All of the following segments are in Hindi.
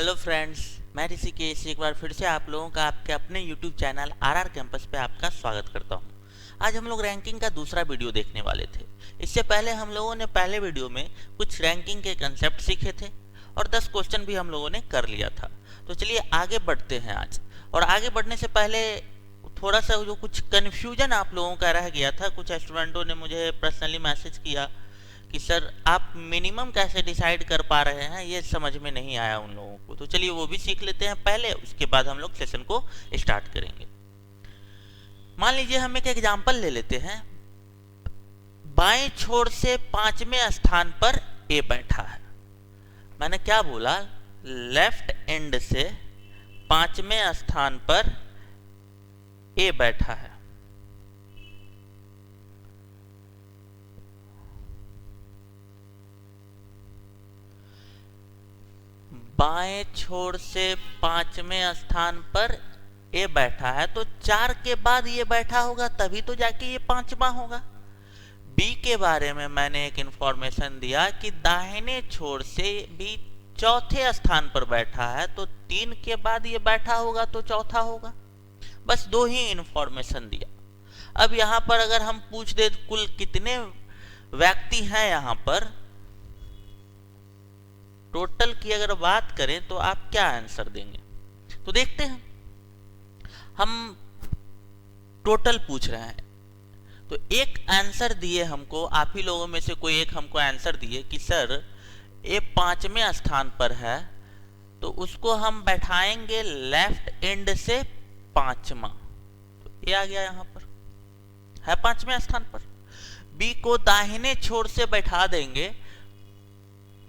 हेलो फ्रेंड्स, मैं ऋषिकेश एक बार फिर से आप लोगों का आपके अपने यूट्यूब चैनल आरआर कैंपस पे आपका स्वागत करता हूं। आज हम लोग रैंकिंग का दूसरा वीडियो देखने वाले थे। इससे पहले हम लोगों ने पहले वीडियो में कुछ रैंकिंग के कंसेप्ट सीखे थे और 10 क्वेश्चन भी हम लोगों ने कर लिया था। तो चलिए आगे बढ़ते हैं आज। और आगे बढ़ने से पहले थोड़ा सा जो कुछ कन्फ्यूजन आप लोगों का रह गया था, कुछ स्टूडेंटों ने मुझे पर्सनली मैसेज किया कि सर आप मिनिमम कैसे डिसाइड कर पा रहे हैं, ये समझ में नहीं आया उन लोगों को। तो चलिए वो भी सीख लेते हैं पहले, उसके बाद हम लोग सेशन को स्टार्ट करेंगे। मान लीजिए हम एक एग्जांपल ले लेते हैं। बाएं छोर से 5वें स्थान पर ए बैठा है। मैंने क्या बोला? लेफ्ट एंड से 5वें स्थान पर ए बैठा है। बाएं छोर से 5वें स्थान पर ए बैठा है, तो 4 के बाद ये बैठा होगा, तभी तो जाके ये 5वां होगा। बी के बारे में मैंने एक इंफॉर्मेशन दिया कि दाहिने छोर से बी चौथे स्थान पर बैठा है, तो 3 के बाद ये बैठा होगा तो चौथा होगा। बस 2 ही इंफॉर्मेशन दिया। अब यहां पर अगर हम पूछ दे कुल कितने व्यक्ति हैं यहां पर, टोटल की अगर बात करें तो आप क्या आंसर देंगे? तो देखते हैं। हम टोटल पूछ रहे हैं, तो एक आंसर दिए हमको, आप ही लोगों में से कोई एक हमको आंसर दिए कि सर ये 5वें स्थान पर है, तो उसको हम बैठाएंगे लेफ्ट एंड से 5वां, तो ये आ गया यहां पर है 5वें स्थान पर। बी को दाहिने छोर से बैठा देंगे,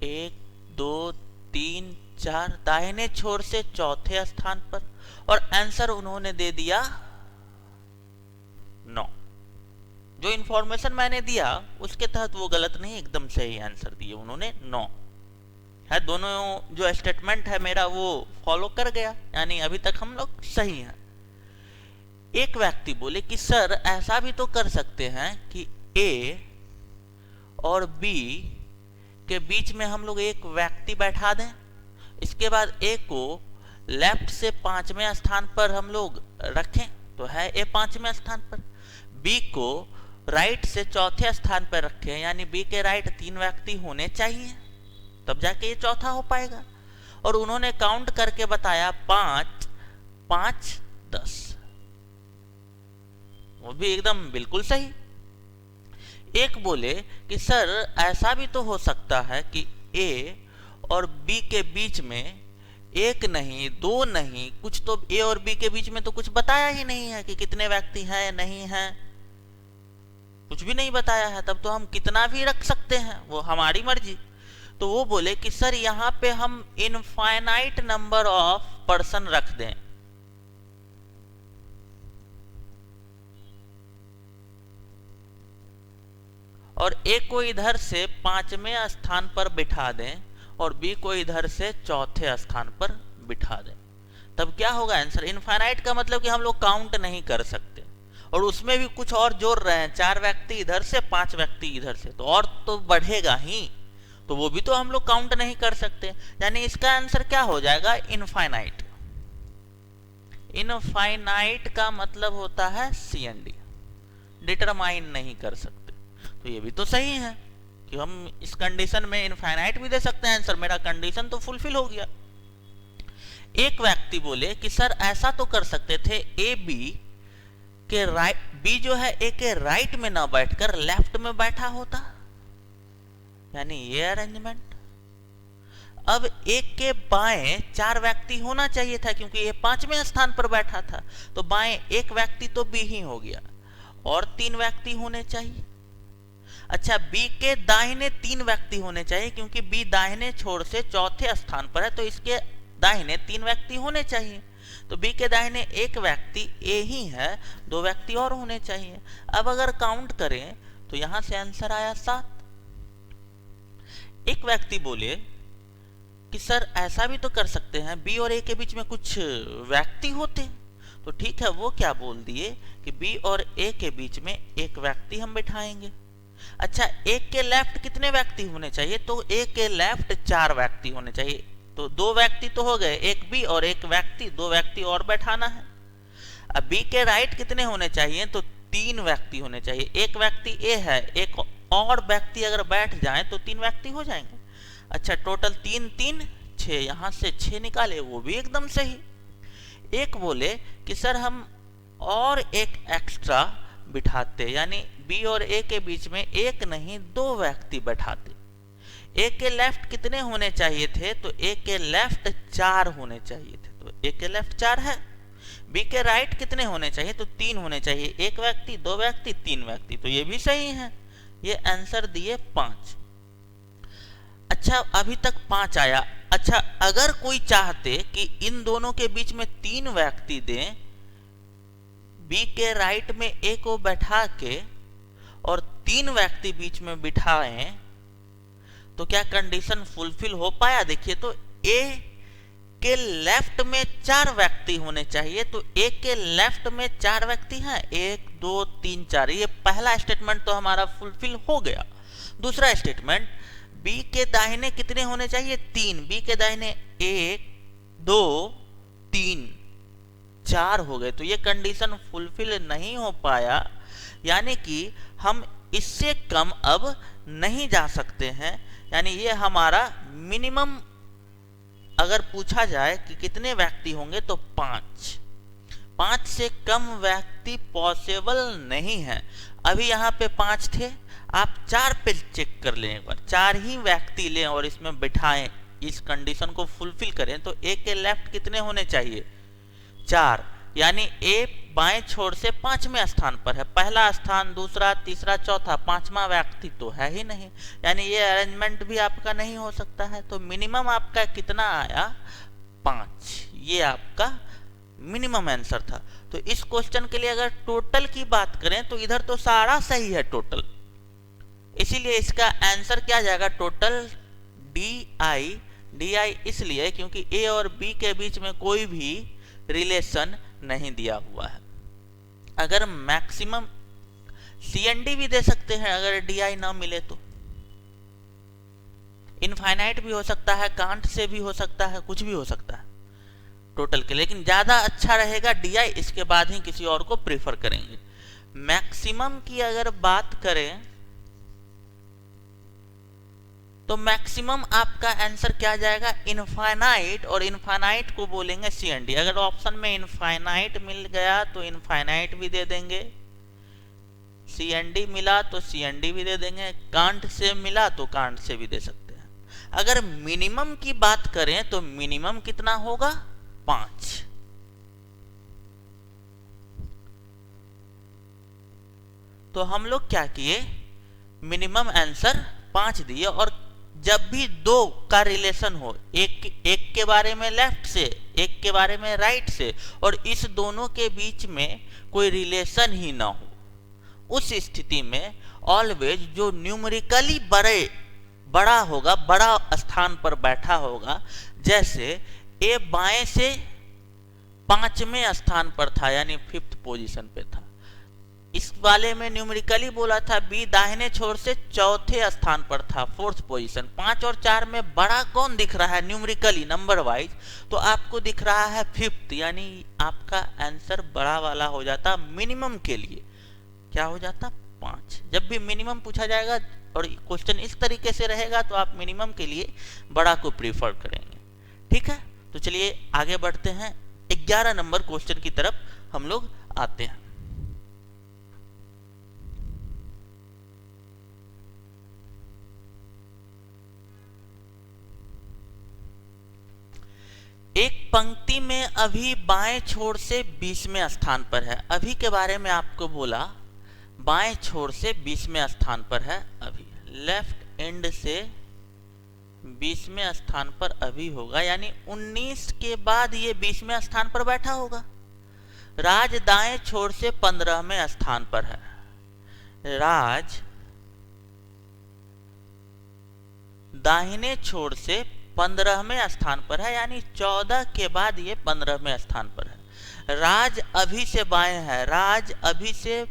1 2 3 4, दाहिने छोर से चौथे स्थान पर, और आंसर उन्होंने दे दिया 9। जो इंफॉर्मेशन मैंने दिया उसके तहत वो गलत नहीं, एकदम सही आंसर दिए उन्होंने 9 है। दोनों जो स्टेटमेंट है मेरा वो फॉलो कर गया, यानी अभी तक हम लोग सही हैं। एक व्यक्ति बोले कि सर ऐसा भी तो कर सकते हैं कि ए और बी के बीच में हम लोग एक व्यक्ति बैठा दें, इसके बाद ए को लेफ्ट से 5वें स्थान पर हम लोग रखें, तो है ए 5वें स्थान पर। बी को राइट से चौथे स्थान पर रखें, यानी बी के राइट 3 व्यक्ति होने चाहिए, तब जाके ये चौथा हो पाएगा। और उन्होंने काउंट करके बताया 5 5 10, वो भी एकदम बिल्कुल सही। एक बोले कि सर ऐसा भी तो हो सकता है कि ए और बी के बीच में 1 नहीं 2 नहीं, कुछ तो ए और बी के बीच में तो कुछ बताया ही नहीं है कि कितने व्यक्ति हैं नहीं हैं, कुछ भी नहीं बताया है, तब तो हम कितना भी रख सकते हैं, वो हमारी मर्जी। तो वो बोले कि सर यहां पे हम इनफाइनाइट नंबर ऑफ पर्सन रख दें, और ए को इधर से 5वें स्थान पर बिठा दें और बी को इधर से चौथे स्थान पर बिठा दें, तब क्या होगा आंसर? इनफाइनाइट का मतलब कि हम लोग काउंट नहीं कर सकते, और उसमें भी कुछ और जोड़ रहे हैं, 4 व्यक्ति इधर से 5 व्यक्ति इधर से, तो और तो बढ़ेगा ही, तो वो भी तो हम लोग काउंट नहीं कर सकते। यानी इसका आंसर क्या हो जाएगा? इनफाइनाइट। इनफाइनाइट का मतलब होता है CND, डिटरमाइन नहीं कर सकते। तो ये भी तो सही है कि हम इस कंडीशन में इनफाइनाइट भी दे सकते हैं आंसर, मेरा कंडीशन तो फुलफिल हो गया। एक व्यक्ति बोले कि सर ऐसा तो कर सकते थे ए बी के राइट, बी जो है ए के राइट में ना बैठकर लेफ्ट में बैठा होता, यानी ये अरेंजमेंट। अब एक के बाएं 4 व्यक्ति होना चाहिए था, क्योंकि ये 5वें स्थान पर बैठा था, तो बाएं एक व्यक्ति तो बी ही हो गया, और 3 व्यक्ति होने चाहिए। अच्छा, बी के दाहिने 3 व्यक्ति होने चाहिए, क्योंकि बी दाहिने छोर से चौथे स्थान पर है, तो इसके दाहिने 3 व्यक्ति होने चाहिए। तो बी के दाहिने एक व्यक्ति ए ही है, 2 व्यक्ति और होने चाहिए। अब अगर काउंट करें तो यहां से आंसर आया 7। एक व्यक्ति बोले कि सर ऐसा भी तो कर सकते हैं बी और ए के बीच में कुछ व्यक्ति होते, तो ठीक है, वो क्या बोल दिए कि बी और ए के बीच में एक व्यक्ति हम बिठाएंगे। अच्छा, एक के लेफ्ट कितने व्यक्ति होने चाहिए? तो एक के लेफ्ट 4 व्यक्ति होने चाहिए, तो 2 व्यक्ति तो हो गए, एक बी और एक व्यक्ति, 2 व्यक्ति और बैठाना है। अब बी के राइट कितने होने चाहिए, तो 3 व्यक्ति होने चाहिए। एक व्यक्ति ए है, एक और व्यक्ति अगर बैठ जाए तो 3 व्यक्ति हो जाएंगे। अच्छा, टोटल 3 3 6, यहां से 6 निकाले, वो भी एकदम सही। एक बोले कि सर हम और एक एक्स्ट्रा बिठाते, यानी बी और ए के बीच में एक नहीं 2 व्यक्ति बैठाते। ए के लेफ्ट कितने होने चाहिए थे, तो ए के लेफ्ट 4 होने चाहिए थे, तो ए के लेफ्ट 4 है। बी के राइट कितने होने चाहिए, तो 3 होने चाहिए, एक व्यक्ति 2 व्यक्ति 3 व्यक्ति, तो ये भी सही है। ये आंसर दिए 5। अच्छा, अभी तक 5 आया। अच्छा, अगर कोई चाहते कि इन दोनों के बीच में 3 व्यक्ति दें, बी के राइट में ए को बैठा के और 3 व्यक्ति बीच में बिठाएं, तो क्या कंडीशन फुलफिल हो पाया? देखिए, तो ए के लेफ्ट में 4 व्यक्ति होने चाहिए, तो ए के लेफ्ट में 4 व्यक्ति हैं, 1 2 3 4। ये पहला स्टेटमेंट तो हमारा फुलफिल हो गया। दूसरा स्टेटमेंट, बी के दाहिने कितने होने चाहिए, 3। बी के दाहिने 1 2 3 4 हो गए, तो ये कंडीशन फुलफिल नहीं हो पाया, यानी कि हम इससे कम अब नहीं जा सकते हैं। यानी ये हमारा मिनिमम, अगर पूछा जाए कि कितने व्यक्ति होंगे, तो 5 से कम व्यक्ति पॉसिबल नहीं है। अभी यहाँ पे 5 थे, आप 4 पे चेक कर लें एक बार, 4 ही व्यक्ति लें और इसमें बिठाएं, इस कंडीशन को फुलफिल करें, तो ए के लेफ्ट कितने होने चाहिए, 4, यानी ए बाएं छोर से 5वें स्थान पर है। पहला स्थान, दूसरा, तीसरा, चौथा, 5वां व्यक्ति तो है ही नहीं, यानी ये अरेंजमेंट भी आपका नहीं हो सकता है। तो मिनिमम आपका कितना आया, 5। ये आपका मिनिमम आंसर था। तो इस क्वेश्चन के लिए अगर टोटल की बात करें तो इधर तो सारा सही है टोटल, इसीलिए इसका आंसर क्या जाएगा, टोटल डी आई इसलिए क्योंकि ए और बी के बीच में कोई भी रिलेशन नहीं दिया हुआ है। अगर मैक्सिमम CND भी दे सकते हैं, अगर DI ना मिले तो इनफाइनाइट भी हो सकता है, कांट से भी हो सकता है, कुछ भी हो सकता है टोटल के, लेकिन ज्यादा अच्छा रहेगा DI। इसके बाद ही किसी और को प्रेफर करेंगे। मैक्सिमम की अगर बात करें तो मैक्सिमम आपका आंसर क्या जाएगा, इनफाइनाइट, और इनफाइनाइट को बोलेंगे CND। अगर ऑप्शन में इनफाइनाइट मिल गया तो इनफाइनाइट भी दे देंगे, CND मिला तो CND भी दे देंगे, कांट से मिला तो कांट से भी दे सकते हैं। अगर मिनिमम की बात करें तो मिनिमम कितना होगा, 5। तो हम लोग क्या किए, मिनिमम आंसर 5 दिए, और जब भी 2 का रिलेशन हो, एक के बारे में लेफ्ट से, एक के बारे में राइट से, और इस दोनों के बीच में कोई रिलेशन ही ना हो, उस स्थिति में ऑलवेज जो न्यूमेरिकली बड़ा होगा, बड़ा स्थान पर बैठा होगा, जैसे ए बाएं से 5वें स्थान पर था, यानी 5th पोजीशन पे था, इस वाले में न्यूमेरिकली बोला था बी दाहिने छोर से 4थे स्थान पर था, 4th पोजीशन। 5 और 4 में बड़ा कौन दिख रहा है न्यूमेरिकली नंबर वाइज, तो आपको दिख रहा है 5th, यानी आपका आंसर बड़ा वाला हो जाता। मिनिमम के लिए क्या हो जाता, 5। जब भी मिनिमम पूछा जाएगा और क्वेश्चन इस तरीके से रहेगा तो आप मिनिमम के लिए बड़ा को प्रीफर करेंगे। ठीक है, तो चलिए आगे बढ़ते हैं, 11 नंबर क्वेश्चन की तरफ हम लोग आते हैं। एक पंक्ति में अभी बाएं छोर से 20वें स्थान पर है। अभी के बारे में आपको बोला, बाएं छोर से 20वें स्थान पर है अभी, लेफ्ट एंड से 20वें स्थान पर अभी होगा, यानी 19 के बाद ये 20वें स्थान पर बैठा होगा। राज दाएं छोर से 15वें स्थान पर है, राज दाहिने छोर से 15वें स्थान पर है, यानी 14 के बाद ये 15वें स्थान पर है। राज अभी से बाएं है, राज अभी से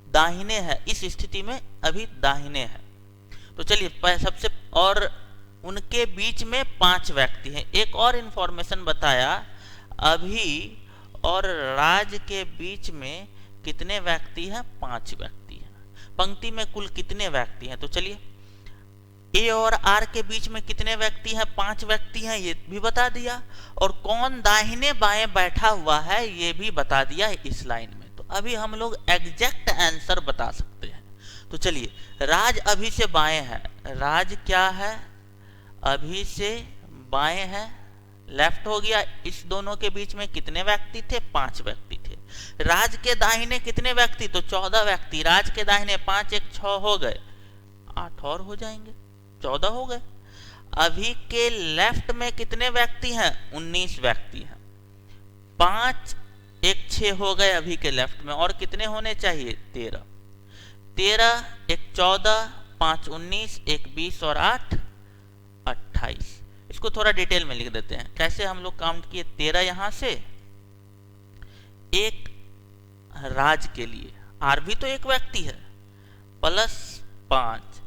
दाहिने है, इस स्थिति में अभी दाहिने है। तो चलिए सबसे, और उनके बीच में 5 व्यक्ति हैं। एक और इंफॉर्मेशन बताया, अभी और राज के बीच में कितने व्यक्ति हैं? 5 व्यक्ति हैं। पंक्ति में कुल कितने व्यक्ति हैं? तो चलिए, ए और आर के बीच में कितने व्यक्ति हैं? 5 व्यक्ति हैं, ये भी बता दिया। और कौन दाहिने बाएं बैठा हुआ है ये भी बता दिया इस लाइन में। तो अभी हम लोग एग्जैक्ट आंसर बता सकते हैं। तो चलिए, राज अभी से बाएं है। राज क्या है? अभी से बाएं है, लेफ्ट हो गया। इस दोनों के बीच में कितने व्यक्ति थे? 5 व्यक्ति थे। राज के दाहिने कितने व्यक्ति? तो 14 व्यक्ति। राज के दाहिने 5 1 6 हो गए, 8 और हो जाएंगे, 14 हो गए। अभी के लेफ्ट में कितने व्यक्ति हैं? 19 व्यक्ति हैं। 5 1 6 हो गए अभी के लेफ्ट में, और कितने होने चाहिए? 13। 13 1 14, 5 19, 1 20 और 8 28। इसको थोड़ा डिटेल में लिख देते हैं। कैसे हम लोग काउंट किए? 13 यहां से, एक राज के लिए, आर भी तो एक व्यक्ति है, प्लस 5,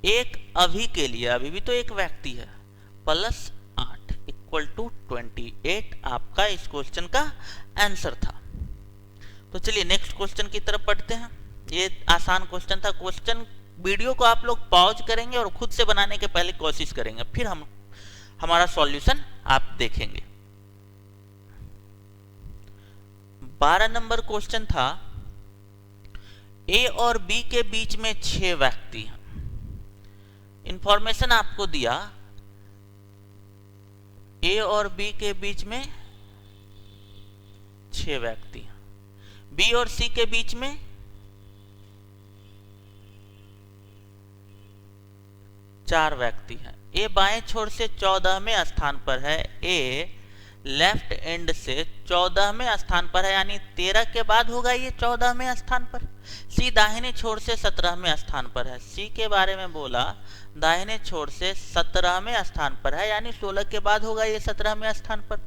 एक अभी के लिए, अभी भी तो एक व्यक्ति है, प्लस 8 इक्वल टू 28 आपका इस क्वेश्चन का आंसर था। तो चलिए नेक्स्ट क्वेश्चन की तरफ बढ़ते हैं। ये आसान क्वेश्चन था। क्वेश्चन वीडियो को आप लोग पॉज करेंगे और खुद से बनाने के पहले कोशिश करेंगे, फिर हमारा सॉल्यूशन आप देखेंगे। 12 नंबर क्वेश्चन था, ए और बी के बीच में 6 व्यक्ति हैं। इंफॉर्मेशन आपको दिया, ए और बी के बीच में 6 व्यक्ति हैं। बी और सी के बीच में 4 व्यक्ति हैं। ए बाएं छोर से 14वें स्थान पर है, ए लेफ्ट एंड से 14वें स्थान पर है, यानी 13 के बाद होगा ये 14वें स्थान पर। सी दाहिने छोर से 17वें स्थान पर है। सी के बारे में बोला, दाहिने छोर से 17वें स्थान पर है, यानी 16 के बाद होगा ये 17वें स्थान पर।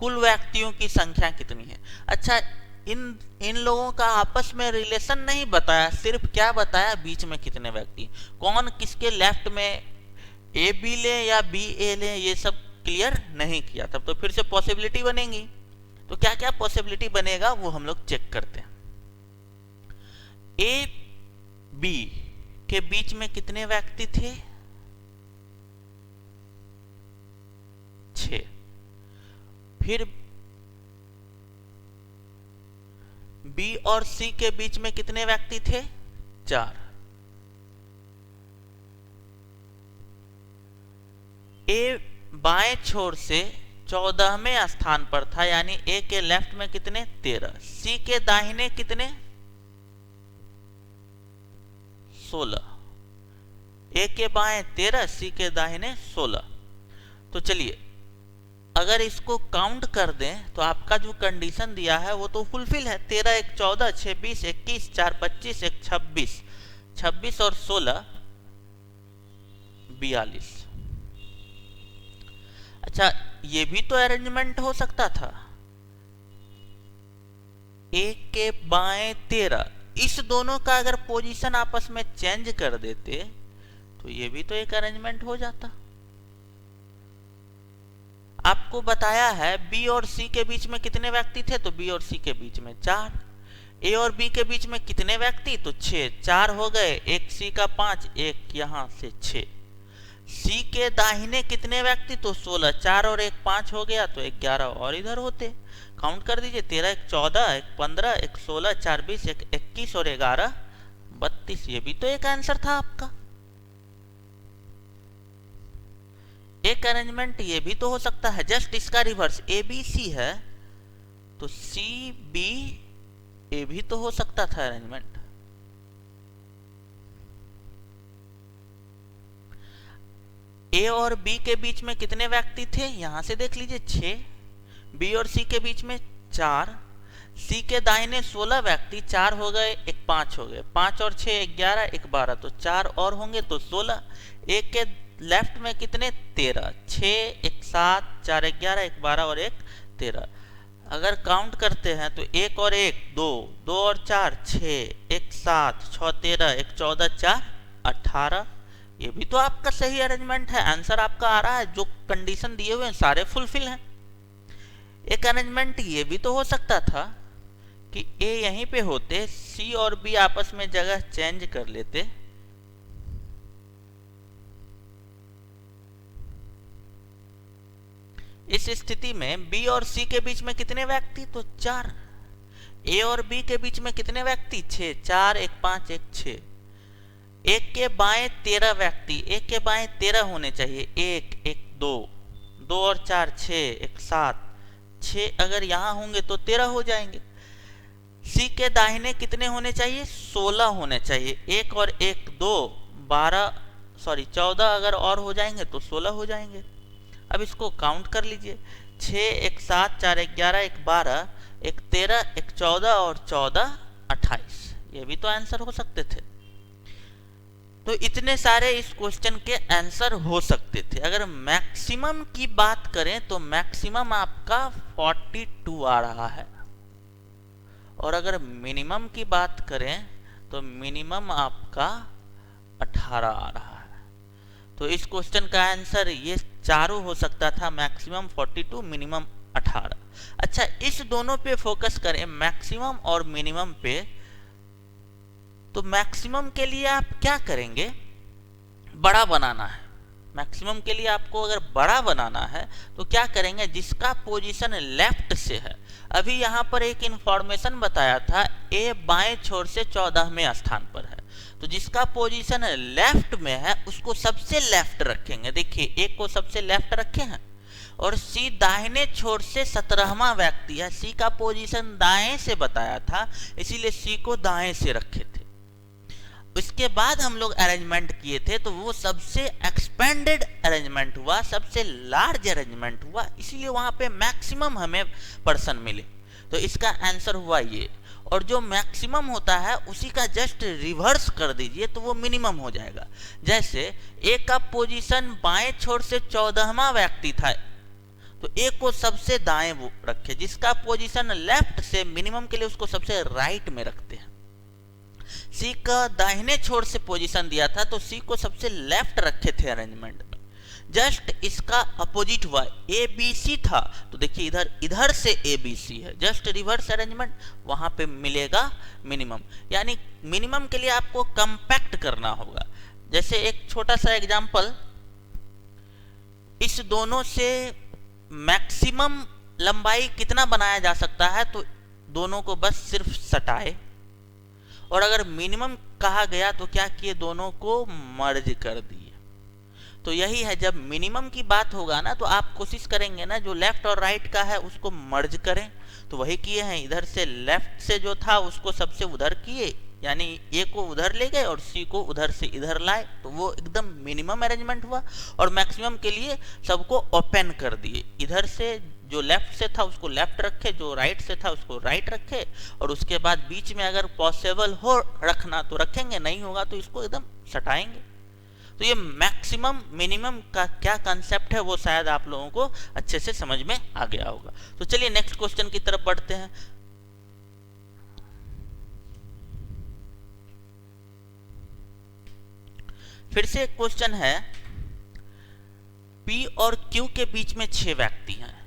कुल व्यक्तियों की संख्या कितनी है? अच्छा, इन लोगों का आपस में रिलेशन नहीं बताया, सिर्फ क्या बताया? बीच में कितने व्यक्ति, कौन किसके लेफ्ट में ए बी ले या बी ए ले, ये सब क्लियर नहीं किया। तब तो फिर से पॉसिबिलिटी बनेगी। तो क्या क्या पॉसिबिलिटी बनेगा वो हम लोग चेक करते हैं। ए बी के बीच में कितने व्यक्ति थे? 6। फिर बी और सी के बीच में कितने व्यक्ति थे? 4। ए बाएं छोर से 14वें स्थान पर था, यानी ए के लेफ्ट में कितने? 13। सी के दाहिने कितने? 16। ए के बाएं 13, सी के दाहिने 16। तो चलिए, अगर इसको काउंट कर दें तो आपका जो कंडीशन दिया है वो तो फुलफिल है। 13 1 14, 6 20, 21, 4 25, 1 26, 26 और 16 42। अच्छा, ये भी तो अरेंजमेंट हो सकता था। एक के बाएं 13, इस दोनों का अगर पोजीशन आपस में चेंज कर देते तो ये भी तो एक अरेंजमेंट हो जाता। आपको बताया है बी और सी के बीच में कितने व्यक्ति थे, तो बी और सी के बीच में 4। ए और बी के बीच में कितने व्यक्ति? तो 6। 4 हो गए, एक सी का 5, एक यहां से 6। सी के दाहिने कितने व्यक्ति? तो 16। 4 और 1 5 हो गया, तो 11 और इधर होते। काउंट कर दीजिए, 13 1 14, 1 15, 1 16, 4 20, 1 21 और 11 32। ये भी तो एक आंसर था आपका। एक अरेंजमेंट ये भी तो हो सकता है, जस्ट इसका रिवर्स। ए बी सी है तो सी बी ए भी तो हो सकता था अरेंजमेंट। ए और बी के बीच में कितने व्यक्ति थे? यहां से देख लीजिए 6। बी और सी के बीच में 4। सी के दाहिने 16 व्यक्ति, 4 हो गए, 1 5 हो गए, 5 और 6 11, 1 12, तो 4 और होंगे तो 16। एक के लेफ्ट में कितने? 13। 6 1 7, 4 11, 1 12 और 1 13। अगर काउंट करते हैं तो 1 और 1 2, 2 और 4 6, 1 7, 6 13, 1 14, 4 18। ये भी तो आपका सही अरेंजमेंट है, आंसर आपका आ रहा है, जो कंडीशन दिए हुए हैं सारे फुलफिल हैं। एक अरेंजमेंट ये भी तो हो सकता था कि ए यहीं पे होते, सी और बी आपस में जगह चेंज कर लेते, इस स्थिति में बी और सी के बीच में कितने व्यक्ति, तो 4। ए और बी के बीच में कितने व्यक्ति, 6, 4 1 5 1 6। एक के बाएं 13 व्यक्ति, एक के बाएं 13 होने चाहिए, 1 1 2 2 और 4 6 1 7, 6 अगर यहां होंगे तो 13 हो जाएंगे। सी के दाहिने कितने होने चाहिए, 16 होने चाहिए, 1 और 1 2 14 अगर और हो जाएंगे तो 16 हो जाएंगे। अब इसको काउंट कर लीजिए, 6 1 7 4 1 11 1 12 1 13 1 14 और 14 28। ये भी तो आंसर हो सकते थे। तो इतने सारे इस क्वेश्चन के आंसर हो सकते थे। अगर मैक्सिमम की बात करें तो मैक्सिमम आपका 42 आ रहा है, और अगर मिनिमम की बात करें तो मिनिमम आपका 18 आ रहा है। तो इस क्वेश्चन का आंसर ये चारों हो सकता था, मैक्सिमम 42, मिनिमम 18। अच्छा, इस दोनों पे फोकस करें, मैक्सिमम और मिनिमम पे। तो मैक्सिमम के लिए आप क्या करेंगे, बड़ा बनाना है। मैक्सिमम के लिए आपको अगर बड़ा बनाना है तो क्या करेंगे, जिसका पोजीशन लेफ्ट से है, अभी यहाँ पर एक इंफॉर्मेशन बताया था, ए बाएं छोर से 14वें स्थान पर है, तो जिसका पोजीशन लेफ्ट में है उसको सबसे लेफ्ट रखेंगे। देखिए, ए को सबसे लेफ्ट रखे हैं, और सी दाहिने छोर से 17वां व्यक्ति है, सी का पोजीशन दाएं से बताया था, इसीलिए सी को दाएं से रखे थे। उसके बाद हम लोग अरेंजमेंट किए थे, तो वो सबसे एक्सपेंडेड अरेंजमेंट हुआ, सबसे लार्ज अरेंजमेंट हुआ, इसीलिए वहां पे मैक्सिमम हमें पर्सन मिले। तो इसका आंसर हुआ ये। और जो मैक्सिमम होता है उसी का जस्ट रिवर्स कर दीजिए तो वो मिनिमम हो जाएगा। जैसे ए का पोजीशन बाएं छोर से 14वां व्यक्ति था, तो ए को सबसे दाएं वो रखे, जिसका पोजीशन लेफ्ट से मिनिमम के लिए उसको सबसे राइट में रखते हैं। सी का दाहिने छोर से पोजीशन दिया था, तो सी को सबसे लेफ्ट रखे थे अरेंजमेंट में। जस्ट इसका अपोजिट हुआ, ए बी सी था, तो देखिए इधर से ए बी सी है, जस्ट रिवर्स अरेंजमेंट, वहां पे मिलेगा मिनिमम। यानी मिनिमम के लिए आपको कंपैक्ट करना होगा। जैसे एक छोटा सा एग्जांपल, इस दोनों से मैक्सिमम लंबाई कितना बनाया जा सकता है, तो दोनों को बस सिर्फ सटाए, और अगर मिनिमम कहा गया तो क्या किए, दोनों को मर्ज कर दिए। तो यही है, जब मिनिमम की बात होगा ना तो आप कोशिश करेंगे ना जो लेफ्ट और राइट का है उसको मर्ज करें, तो वही किए हैं। इधर से लेफ्ट से जो था उसको सबसे उधर किए, यानी ए को उधर ले गए और सी को उधर से इधर लाए, तो वो एकदम मिनिमम अरेंजमेंट हुआ। और मैक्सिमम के लिए सबको ओपन कर दिए, इधर से जो लेफ्ट से था उसको लेफ्ट रखे, जो राइट से था उसको राइट रखे, और उसके बाद बीच में अगर पॉसिबल हो रखना तो रखेंगे, नहीं होगा तो इसको एकदम सटाएंगे। तो ये मैक्सिमम मिनिमम का क्या कंसेप्ट है वो शायद आप लोगों को अच्छे से समझ में आ गया होगा। तो चलिए नेक्स्ट क्वेश्चन की तरफ बढ़ते हैं। फिर से एक क्वेश्चन है, P और Q के बीच में 6 व्यक्ति हैं।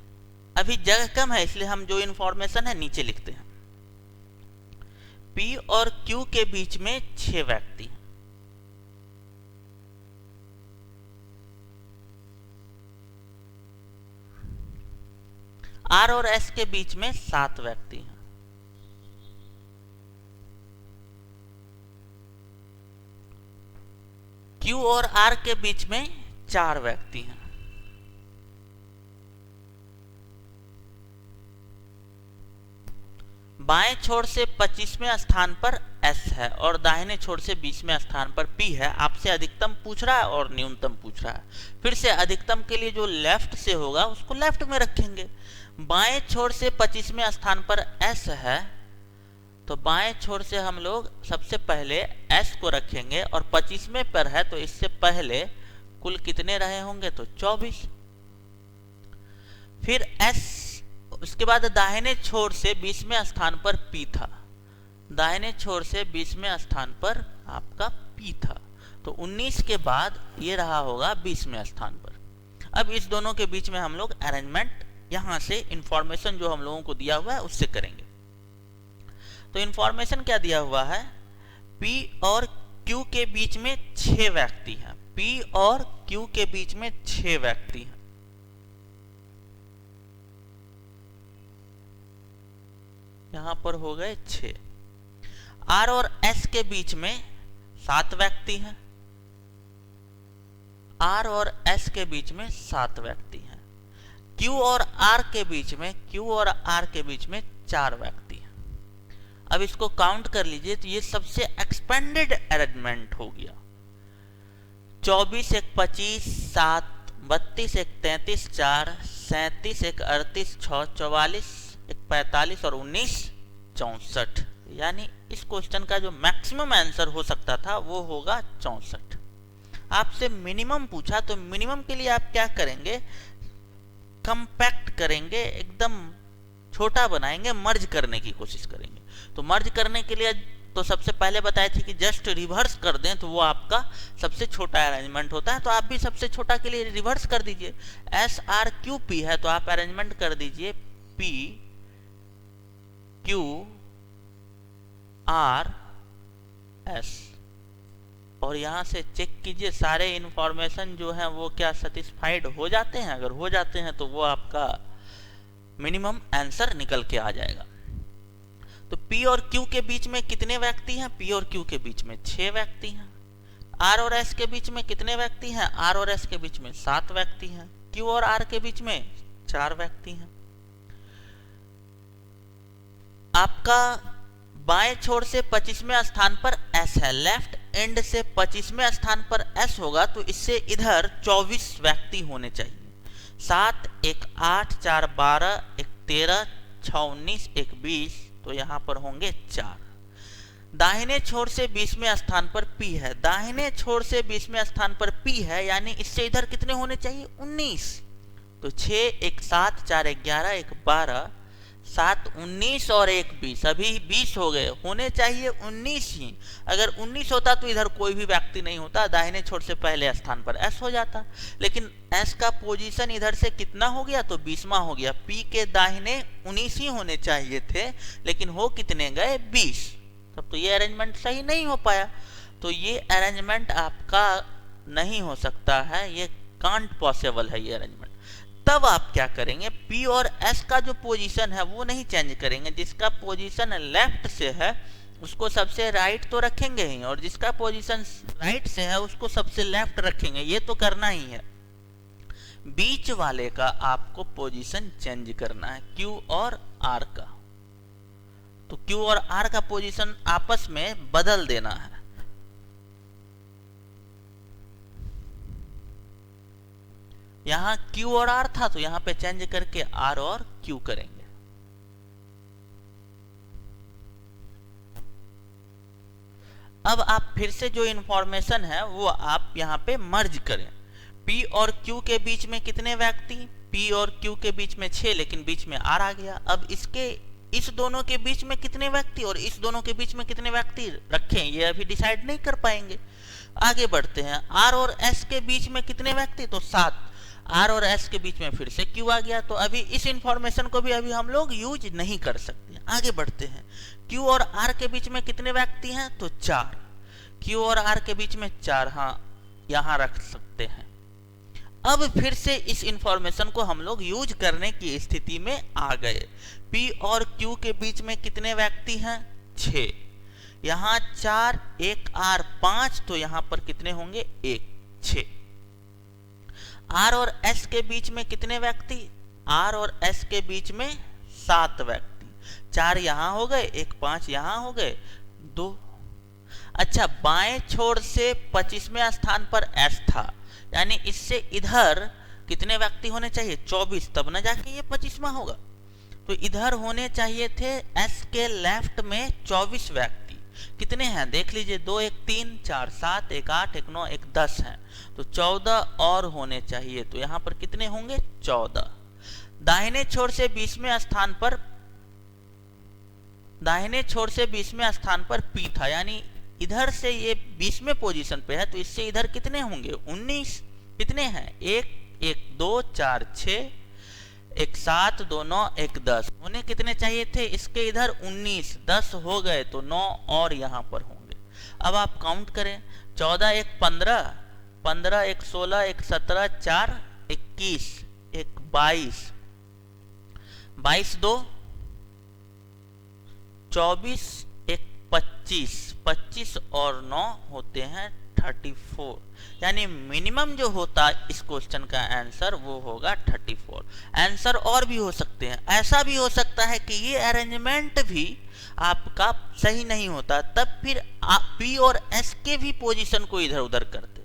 अभी जगह कम है इसलिए हम जो इंफॉर्मेशन है नीचे लिखते हैं। P और Q के बीच में 6 व्यक्ति, R और S के बीच में 7 व्यक्ति हैं, Q और R के बीच में 4 व्यक्ति हैं, बाएं छोर से 25वें स्थान पर S है और दाहिने छोर से 20वें स्थान पर P है। आपसे अधिकतम पूछ रहा है और न्यूनतम पूछ रहा है। फिर से अधिकतम के लिए जो लेफ्ट से होगा उसको लेफ्ट में रखेंगे। बाएं छोर से 25वें स्थान पर S है, तो बाएं छोर से हम लोग सबसे पहले S को रखेंगे, और 25वें पर है तो इससे पहले कुल कितने रहे होंगे, तो 24। फिर S, उसके बाद दाहिने छोर से 20वें स्थान पर P था, दाहिने छोर से 20वें स्थान पर आपका P था, तो 19 के बाद ये रहा होगा 20वें स्थान पर। अब इस दोनों के बीच में हम लोग अरेंजमेंट यहां से इंफॉर्मेशन जो हम लोगों को दिया हुआ है उससे करेंगे। तो इंफॉर्मेशन क्या दिया हुआ है, P और Q के बीच में 6 व्यक्ति हैं। P और Q के बीच में 6 व्यक्ति हैं। यहां पर हो गए 6। R और S के बीच में 7 व्यक्ति हैं। R और S के बीच में 7 व्यक्ति हैं। Q और R के बीच में 4 व्यक्ति हैं। अब इसको काउंट कर लीजिए तो ये सबसे एक्सपेंडेड अरेंजमेंट हो गया। 24 1 25 7 32 1 33 4 37 1 38 6 44 1 45 और 19 64। यानी इस क्वेश्चन का जो मैक्सिमम आंसर हो सकता था वो होगा 64। आपसे मिनिमम पूछा तो मिनिमम के लिए आप क्या करेंगे, कंपैक्ट करेंगे, एकदम छोटा बनाएंगे, मर्ज करने की कोशिश करेंगे। तो मर्ज करने के लिए तो सबसे पहले बताए थे कि जस्ट रिवर्स कर दें तो वो आपका सबसे छोटा अरेंजमेंट होता है। तो आप भी सबसे छोटा के लिए रिवर्स कर दीजिए। SRQP है तो आप अरेंजमेंट कर दीजिए PQRS और यहां से चेक कीजिए सारे इंफॉर्मेशन जो है वो क्या सेटिस्फाइड हो जाते हैं। अगर हो जाते हैं तो वो आपका मिनिमम आंसर निकल के आ जाएगा। तो P और Q के बीच में कितने व्यक्ति हैं, P और Q के बीच में 6 व्यक्ति हैं। R और S के बीच में कितने व्यक्ति हैं, R और S के बीच में 7 व्यक्ति हैं। Q और R के बीच में 4 व्यक्ति हैं। आपका बाएं छोर से 25वें स्थान पर S है, लेफ्ट एंड से 25वें स्थान पर S होगा तो इससे इधर 24 व्यक्ति होने चाहिए। 7 1 8 4 12 1 13 6 19 1 20 तो यहां पर होंगे 4। दाहिने छोर से 20वें स्थान पर P है, दाहिने छोर से 20वें स्थान पर P है, यानी इससे इधर कितने होने चाहिए 19। तो 6 1 7 4 1 11 1 12 7 19 और 1 20, अभी 20 हो गए, होने चाहिए 19 ही। अगर 19 होता तो इधर कोई भी व्यक्ति नहीं होता, दाहिने छोर से पहले स्थान पर S हो जाता। लेकिन S का पोजीशन इधर से कितना हो गया तो 20वां हो गया। P के दाहिने 19 ही होने चाहिए थे लेकिन हो कितने गए 20। तब तो ये अरेंजमेंट सही नहीं हो पाया। तो ये अरेंजमेंट आपका नहीं हो सकता है, ये कांट पॉसिबल है ये अरेंजमेंट। तब आप क्या करेंगे, P और S का जो पोजीशन है वो नहीं चेंज करेंगे। जिसका पोजीशन लेफ्ट से है उसको सबसे राइट तो रखेंगे ही, और जिसका पोजीशन राइट से है उसको सबसे लेफ्ट रखेंगे। ये तो करना ही है। बीच वाले का आपको पोजीशन चेंज करना है, Q और R का। तो Q और R का पोजीशन आपस में बदल देना है। यहां Q और R था तो यहां पे चेंज करके R और Q करेंगे। अब आप फिर से जो इंफॉर्मेशन है वो आप यहां पे मर्ज करें। P और Q के बीच में कितने व्यक्ति, P और Q के बीच में 6 लेकिन बीच में R आ गया। अब इस दोनों के बीच में कितने व्यक्ति और इस दोनों के बीच में कितने व्यक्ति रखें ये अभी डिसाइड नहीं कर पाएंगे। आगे बढ़ते हैं। R और S के बीच में कितने व्यक्ति, तो 7। R और S के बीच में फिर से Q आ गया। तो अभी इस इंफॉर्मेशन को भी अभी हम लोग यूज नहीं कर सकते। आगे बढ़ते हैं। Q और R के बीच में कितने व्यक्ति हैं, तो 4। Q और R के बीच में 4, हाँ यहां रख सकते हैं। अब फिर से इस इंफॉर्मेशन को हम लोग यूज करने की स्थिति में आ गए। P और Q के बीच में कितने व्यक्ति हैं, 6। यहां 4 1 R 5 तो यहां पर कितने होंगे 1 6। R और S के बीच में कितने व्यक्ति, R और S के बीच में 7 व्यक्ति। 4 यहां हो गए, 1 5 यहां हो गए, 2। अच्छा, बाएं छोर से 25वें स्थान पर S था, यानी इससे इधर कितने व्यक्ति होने चाहिए 24, तब ना जाके ये 25वां होगा। तो इधर होने चाहिए थे S के लेफ्ट में 24 व्यक्ति। कितने हैं देख लीजिए, 2 1 3 4 7 1 8 1 9 1 10 हैं, तो 14 और होने चाहिए। तो यहां पर कितने होंगे 14। दाहिने छोर से 20वें स्थान पर P था, यानी इधर से ये 20वें पोजीशन पे है तो इससे इधर कितने होंगे 19। कितने हैं 1 1 2 4 6 1 7 2 9 1 10 उन्हें कितने चाहिए थे इसके इधर 19 10 हो गए तो 9 और यहाँ पर होंगे। अब आप काउंट करें 14 1 15 15 1 16 1 17 4 21 1 22 22 2 24 1 25 25 और 9 होते हैं 34 यानी मिनिमम जो होता इस क्वेश्चन का आंसर वो होगा 34। आंसर और भी हो सकते हैं, ऐसा भी हो सकता है कि ये अरेंजमेंट भी आपका सही नहीं होता, तब फिर आप पी और एस के भी पोजीशन को इधर उधर करते।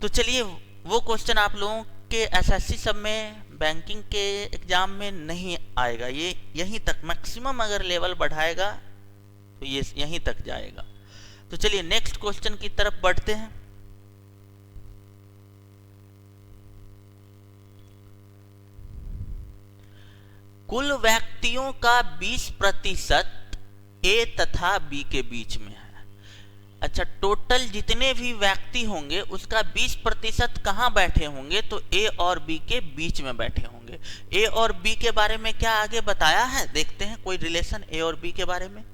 तो चलिए वो क्वेश्चन आप लोगों के एसएससी सब में बैंकिंग के एग्जाम में नहीं आएगा, ये यहीं तक मैक्सिमम अगर लेवल बढ़ाएगा तो ये यहीं तक जाएगा। तो चलिए नेक्स्ट क्वेश्चन की तरफ बढ़ते हैं। कुल व्यक्तियों का 20% ए तथा बी के बीच में है। अच्छा, टोटल जितने भी व्यक्ति होंगे उसका 20% कहाँ बैठे होंगे तो ए और बी के बीच में बैठे होंगे। ए और बी के बारे में क्या आगे बताया है, देखते हैं कोई रिलेशन ए और बी के बारे में।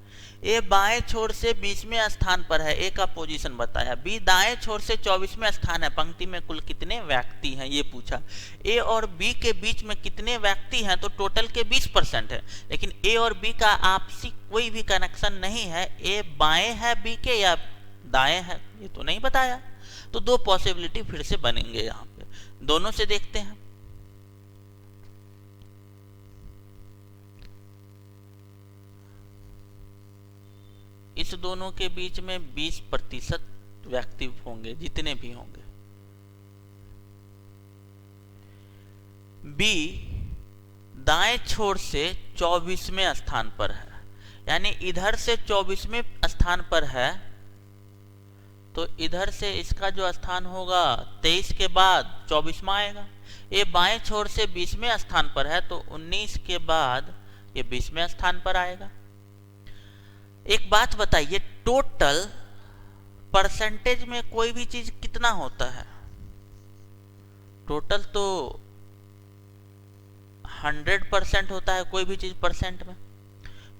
ए बाएं छोर से 20वें स्थान पर है, ए का पोजीशन बताया। बी दाएं छोर से 24वें स्थान है, पंक्ति में कुल कितने व्यक्ति हैं ये पूछा। ए और बी के बीच में कितने व्यक्ति हैं तो टोटल के 20% है, लेकिन ए और बी का आपसी कोई भी कनेक्शन नहीं है। ए बाएं है बी के या दाएं है ये तो नहीं बताया, तो दो पॉसिबिलिटी फिर से बनेंगे यहाँ पे, दोनों से देखते हैं। इस दोनों के बीच में 20% व्यक्ति होंगे जितने भी होंगे। बी दाएं छोर से 24वें स्थान पर है, यानी इधर से 24वें स्थान पर है तो इधर से इसका जो स्थान होगा 23 के बाद 24वां आएगा। ये बाएं छोर से 20वें स्थान पर है तो 19 के बाद ये 20वें स्थान पर आएगा। एक बात बताइए, टोटल परसेंटेज में कोई भी चीज कितना होता है? टोटल तो 100% होता है कोई भी चीज परसेंट में।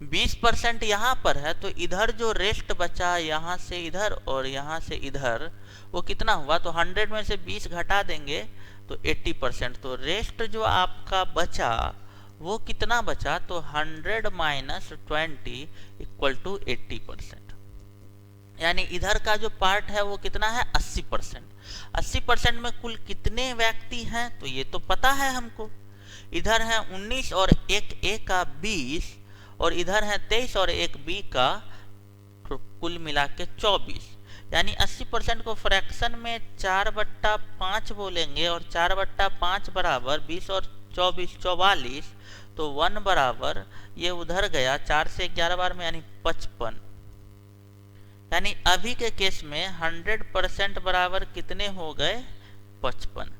20% यहाँ पर है तो इधर जो रेस्ट बचा यहाँ से इधर और यहाँ से इधर वो कितना हुआ, तो 100 में से 20 घटा देंगे तो 80%। तो रेस्ट जो आपका बचा वो कितना बचा, तो 100 माइनस 20 इक्वल टू 80%। यानी इधर का जो पार्ट है वो कितना है 80%। 80% में कुल कितने व्यक्ति हैं तो ये तो पता है हमको। इधर है 19 और एक ए का 20 और इधर है 23 और एक बी का कुल मिला के 24। यानी 80% को फ्रैक्शन में 4/5 बोलेंगे और 4/5 बराबर 20 और 24 44, तो 1 बराबर ये उधर गया 4 से 11 बार में यानी 55। यानी अभी के केस में 100% बराबर कितने हो गए 55।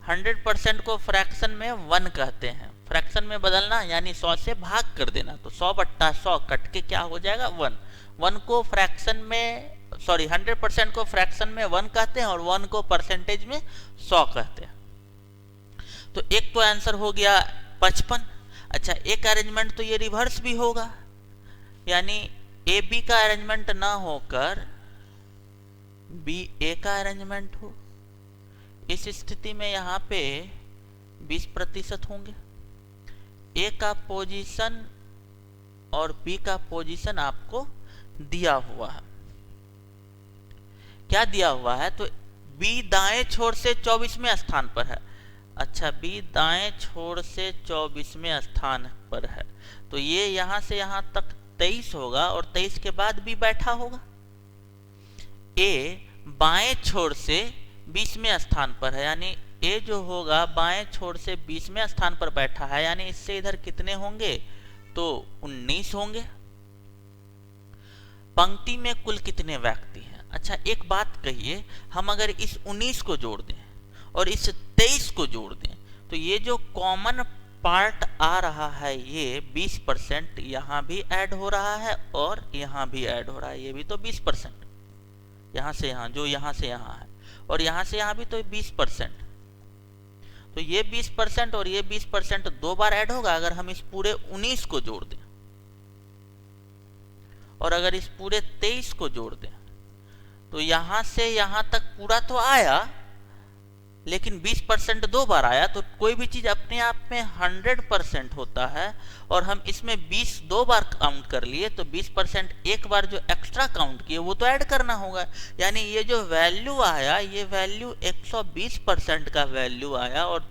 100% को फ्रैक्शन में 1 कहते हैं, फ्रैक्शन में बदलना यानी 100 से भाग कर देना, तो 100/100 कट के क्या हो जाएगा 1। 1 को फ्रैक्शन में 100% को फ्रैक्शन में 1 कहते हैं और 1 को परसेंटेज में 100 कहते हैं। तो एक तो आंसर हो गया 55। अच्छा, एक अरेंजमेंट तो ये रिवर्स भी होगा, यानी ए बी का अरेंजमेंट ना होकर बी ए का अरेंजमेंट हो। इस स्थिति में यहाँ पे 20% होंगे। ए का पोजीशन और बी का पोजीशन आपको दिया हुआ है। क्या दिया हुआ है, तो बी दाएं छोर से 24वें स्थान पर है। अच्छा, बी दाएं छोर से 24वें स्थान पर है तो ये यहां से यहां तक 23 होगा और 23 के बाद बी बैठा होगा। ए बाएं छोर से 20वें स्थान पर है, यानी ए जो होगा बाएं छोर से 20वें स्थान पर बैठा है, यानी इससे इधर कितने होंगे तो 19 होंगे। पंक्ति में कुल कितने व्यक्ति हैं? अच्छा, एक बात कहिए, हम अगर इस 19 को जोड़ दें और इस 23 को जोड़ दें तो ये जो कॉमन पार्ट आ रहा है ये 20%, यहाँ भी ऐड हो रहा है और यहाँ भी ऐड हो रहा है, ये भी तो 20%, यहाँ से यहाँ, जो यहाँ से यहाँ है, और यहाँ से यहाँ भी तो 20%, तो ये 20% और ये 20% दो बार ऐड होगा अगर हम इस पूरे 19 को जोड़ दें, और अगर इस पूरे 23 को जोड़ दें तो यहां से यहां तक पूरा तो आया, लेकिन 20% दो बार आया, तो कोई भी चीज अपने आप में 100% होता है, और हम इसमें 20 दो बार काउंट कर लिए, तो 20% एक बार जो एक्स्ट्रा काउंट किए वो तो ऐड करना होगा। यानी ये जो वैल्यू आया, ये वैल्यू 120% का वैल्यू आया, और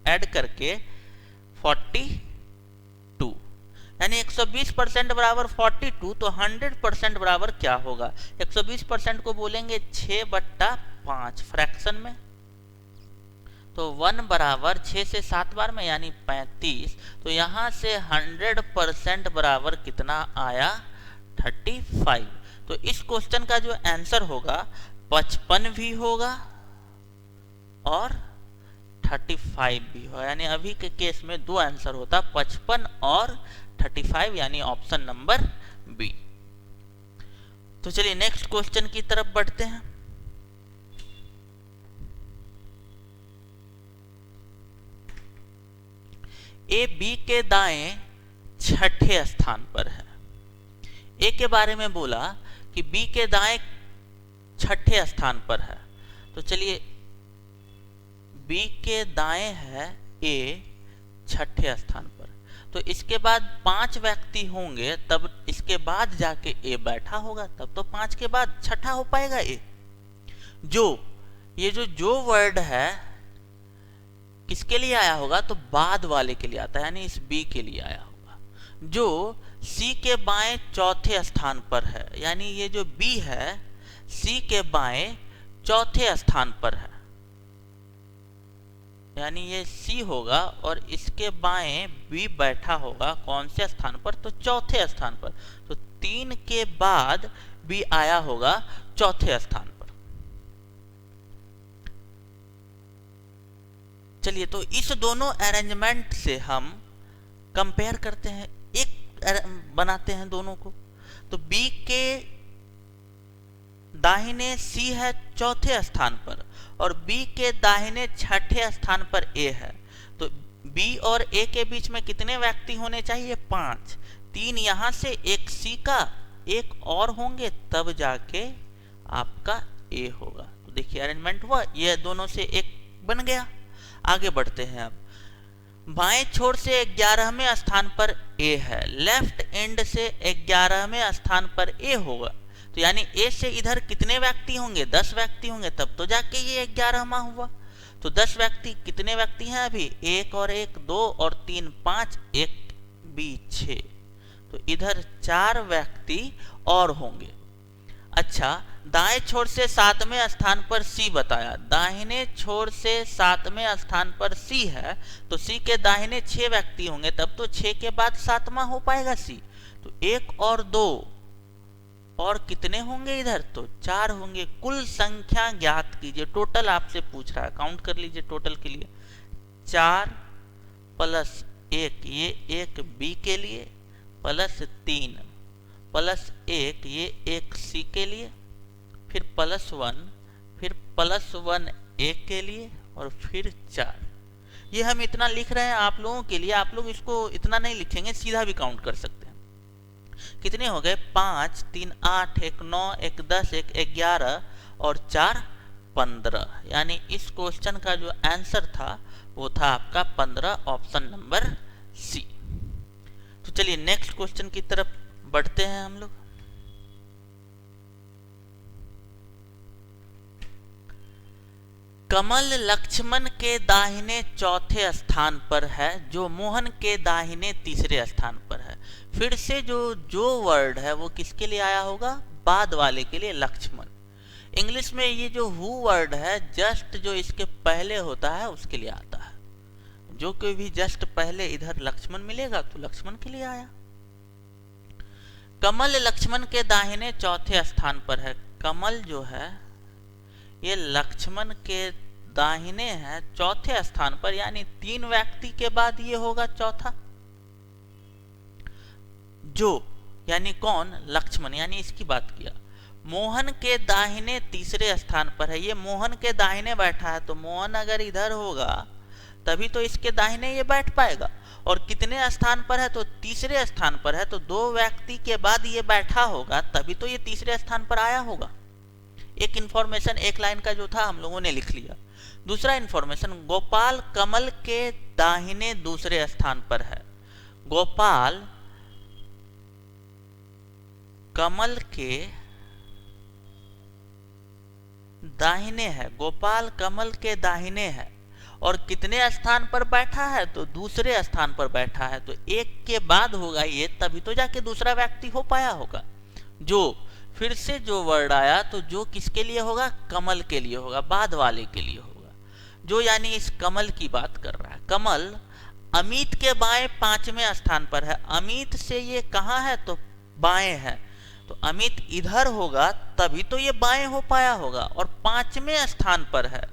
ऐड करके 42, यानी 120% बराबर 42, तो 100% बराबर क्या होगा? 120% को बोलेंगे 6/5 फ्रैक्शन में, तो 1 बराबर 6 से 7 बार में यानी 35, तो यहां से 100% बराबर कितना आया? 35। तो इस क्वेश्चन का जो आंसर होगा 55 भी होगा और 35 भी होगा, यानी अभी के केस में दो आंसर होता, 55 और 35, यानी ऑप्शन नंबर बी। तो चलिए नेक्स्ट क्वेश्चन की तरफ बढ़ते हैं। ए बी के दाएं छठे स्थान पर है। ए के बारे में बोला कि बी के दाएं छठे स्थान पर है, तो चलिए बी के दाएं है ए छठे स्थान पर, तो इसके बाद 5 व्यक्ति होंगे, तब इसके बाद जाके ए बैठा होगा, तब तो 5 के बाद छठा हो पाएगा ए। ये जो वर्ड है किसके लिए आया होगा? तो बाद वाले के लिए आता है, यानी इस बी के लिए आया होगा। जो सी के बाएं चौथे स्थान पर है, यानी ये जो बी है सी के बाएं चौथे स्थान पर है, यानी ये सी होगा, और इसके बाएं बी बैठा होगा कौन से स्थान पर? तो चौथे स्थान पर, तो 3 के बाद बी आया होगा चौथे स्थान पर। चलिए तो इस दोनों अरेंजमेंट से हम कंपेयर करते हैं, एक बनाते हैं दोनों को। तो बी के दाहिने सी है चौथे स्थान पर, और बी के दाहिने छठे स्थान पर ए है, तो बी और ए के बीच में कितने व्यक्ति होने चाहिए? 5। 3 यहां से, एक सी का, एक और होंगे, तब जाके आपका ए होगा। तो देखिए अरेंजमेंट हुआ, ये दोनों से एक बन गया। आगे बढ़ते हैं। अब बाएं छोर से 11वें स्थान पर ए है, लेफ्ट एंड से 11वें स्थान पर ए होगा, तो यानी ए से इधर कितने व्यक्ति होंगे? 10 व्यक्ति होंगे, तब तो जाके ये 11वां हुआ। तो 10 व्यक्ति, कितने व्यक्ति हैं अभी? 1 और 1 2 और 3 5, 1 बी 6, तो इधर 4 व्यक्ति और होंगे। अच्छा, दाएं छोर से 7वें स्थान पर सी बताया, दाहिने छोर से 7वें स्थान पर सी है, तो सी के दाहिने 6 व्यक्ति होंगे, तब तो 6 के बाद 7वां हो पाएगा सी, तो 1 और 2 और कितने होंगे इधर? तो 4 होंगे। कुल संख्या ज्ञात कीजिए, टोटल आपसे पूछ रहा है, काउंट कर लीजिए टोटल के लिए। 4 प्लस 1, ये 1 बी के लिए, प्लस 3 प्लस 1, ये 1 सी के लिए, फिर प्लस 1, फिर प्लस 1 ए के लिए, और फिर 4। ये हम इतना लिख रहे हैं आप लोगों के लिए, आप लोग इसको इतना नहीं लिखेंगे, सीधा भी काउंट कर सकते हैं। कितने हो गए? 5 3 8, 1 9, 1 10, 1 11 और 4 15, यानी इस क्वेश्चन का जो आंसर था वो था आपका 15, ऑप्शन नंबर सी। तो चलिए नेक्स्ट क्वेश्चन की तरफ बढ़ते हैं हम लोग। कमल लक्ष्मण के दाहिने चौथे स्थान पर है, जो मोहन के दाहिने तीसरे स्थान पर है। फिर से जो वर्ड है वो किसके लिए आया होगा? बाद वाले के लिए, लक्ष्मण। इंग्लिश में ये जो हु वर्ड है जस्ट जो इसके पहले होता है उसके लिए आता है, जो कोई भी जस्ट पहले इधर लक्ष्मण मिलेगा तो लक्ष्मण के लिए आया। कमल लक्ष्मण के दाहिने चौथे स्थान पर है। कमल जो है ये लक्ष्मण के दाहिने है चौथे स्थान पर, यानी 3 व्यक्ति के बाद ये होगा चौथा। जो यानी कौन, लक्ष्मण, यानी इसकी बात किया। मोहन के दाहिने तीसरे स्थान पर है, ये मोहन के दाहिने बैठा है, तो मोहन अगर इधर होगा तभी तो इसके दाहिने ये बैठ पाएगा। और कितने स्थान पर है, तो तीसरे स्थान पर है, तो 2 व्यक्ति के बाद ये बैठा होगा तभी तो ये तीसरे स्थान पर आया होगा। एक इंफॉर्मेशन एक लाइन का जो था हम लोगों ने लिख लिया। दूसरा इंफॉर्मेशन, गोपाल कमल के दाहिने दूसरे स्थान पर है। गोपाल कमल के दाहिने है, गोपाल कमल के दाहिने है, और कितने स्थान पर बैठा है, तो दूसरे स्थान पर बैठा है, तो एक के बाद होगा ये तभी तो जाके दूसरा व्यक्ति हो पाया होगा। जो फिर से जो वर्ड आया, तो जो किसके लिए होगा, कमल के लिए होगा, बाद वाले के लिए होगा। जो यानी इस कमल की बात कर रहा है। कमल अमित के बाएं 5वें स्थान पर है। अमित से ये कहाँ है, तो बाएं है, तो अमित इधर होगा तभी तो ये बाएं हो पाया होगा, और 5वें स्थान पर है,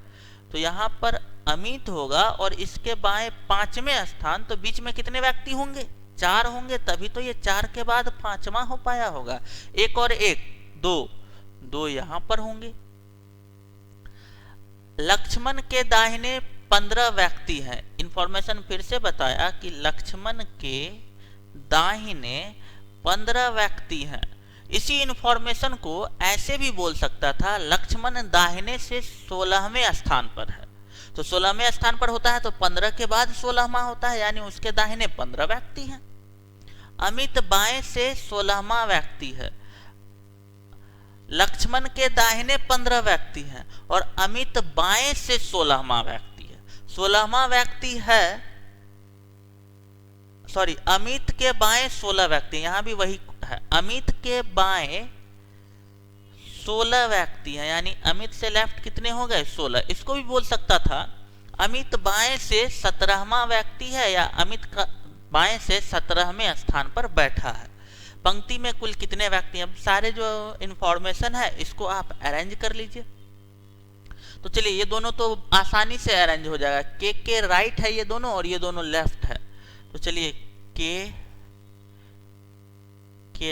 तो यहाँ पर अमित होगा और इसके बाएं 5वें स्थान, तो बीच में कितने व्यक्ति होंगे, 4 होंगे, तभी तो ये 4 के बाद 5वां हो पाया होगा। 1 और 1 2 यहां पर होंगे। लक्ष्मण के दाहिने 15 व्यक्ति हैं। इंफॉर्मेशन फिर से बताया कि लक्ष्मण के दाहिने 15 व्यक्ति हैं। इसी इंफॉर्मेशन को ऐसे भी बोल सकता था, लक्ष्मण दाहिने से 16वें स्थान पर है, तो 16वें स्थान पर होता है तो 15 के बाद 16वां होता है, यानी उसके दाहिने 15 व्यक्ति हैं। अमित बाएं से 16वां व्यक्ति है। लक्ष्मण के दाहिने 15 व्यक्ति हैं और अमित बाएं से 16वां व्यक्ति है। 16वां व्यक्ति है, सॉरी, अमित के बाएं 16 व्यक्ति, यहां भी वही है, अमित के बाएं 16 व्यक्ति हैं, यानी अमित से लेफ्ट कितने हो गए, 16। इसको भी बोल सकता था अमित बाएं से 17वां व्यक्ति है, या अमित का बाएं से 17वें स्थान पर बैठा है। पंक्ति में कुल कितने व्यक्ति हैं, अब सारे जो इंफॉर्मेशन है इसको आप अरेंज कर लीजिए। तो चलिए, ये दोनों तो आसानी से अरेंज हो जाएगा। के राइट है ये दोनों और ये दोनों लेफ्ट है, तो चलिए के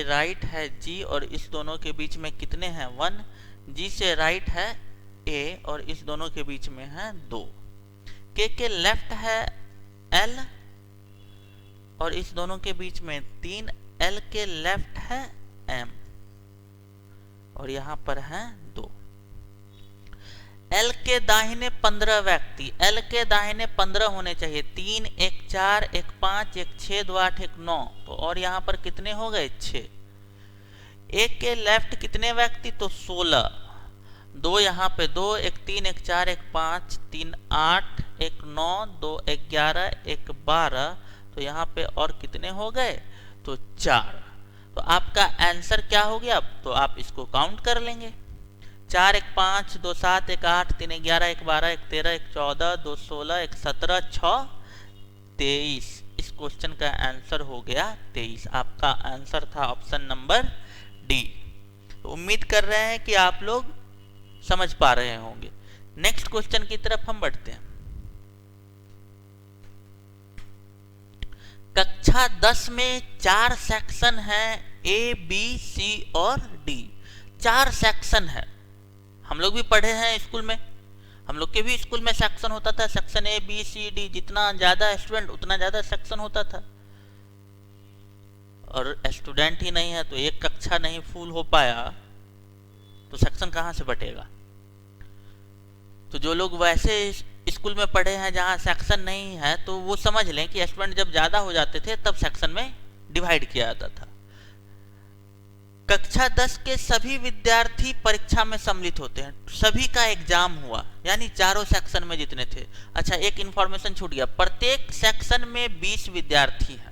राइट है जी, और इस दोनों के बीच में कितने हैं, 1। जी से राइट है ए और इस दोनों के बीच में है 2। के लेफ्ट है एल और इस दोनों के बीच में 3। एल के लेफ्ट है एम और यहां पर है 2। एल के दाहिने 15 व्यक्ति, एल के दाहिने 15 होने चाहिए, 3 1 4 1 5 1 6 2 8 1 9, तो और यहां पर कितने हो गए, 6। एक के लेफ्ट कितने व्यक्ति, तो 16। 2 यहाँ पे 2 1 3 1 4 1 5 3 8 1 9 2 1 11 1 12, तो यहाँ पे और कितने हो गए, तो 4। तो आपका आंसर क्या हो गया, तो आप इसको काउंट कर लेंगे। 4 1 5 2 7 1 8 3 1 11 1 12 1 13 1 14 2 16 1 17 6 23। इस क्वेश्चन का आंसर हो गया 23। आपका आंसर था ऑप्शन नंबर डी। तो उम्मीद कर रहे हैं कि आप लोग समझ पा रहे होंगे। नेक्स्ट क्वेश्चन की तरफ हम बढ़ते हैं। कक्षा 10 में 4 सेक्शन हैं, ए बी सी और डी। 4 सेक्शन है, हम लोग भी पढ़े हैं स्कूल में, हम लोग के भी स्कूल में सेक्शन होता था, section A B C D. जितना ज्यादा स्टूडेंट उतना ज्यादा सेक्शन होता था, और स्टूडेंट ही नहीं है तो एक कक्षा नहीं फुल हो पाया तो सेक्शन कहाँ से बटेगा। तो जो लोग वैसे स्कूल में पढ़े हैं जहाँ सेक्शन नहीं है, तो वो समझ लें कि स्टूडेंट जब ज्यादा हो जाते थे तब सेक्शन में डिवाइड किया जाता था। कक्षा 10 के सभी विद्यार्थी परीक्षा में सम्मिलित होते हैं, सभी का एग्जाम हुआ, यानी चारों सेक्शन में जितने थे। अच्छा, एक इंफॉर्मेशन छूट गया, प्रत्येक सेक्शन में 20 विद्यार्थी हैं।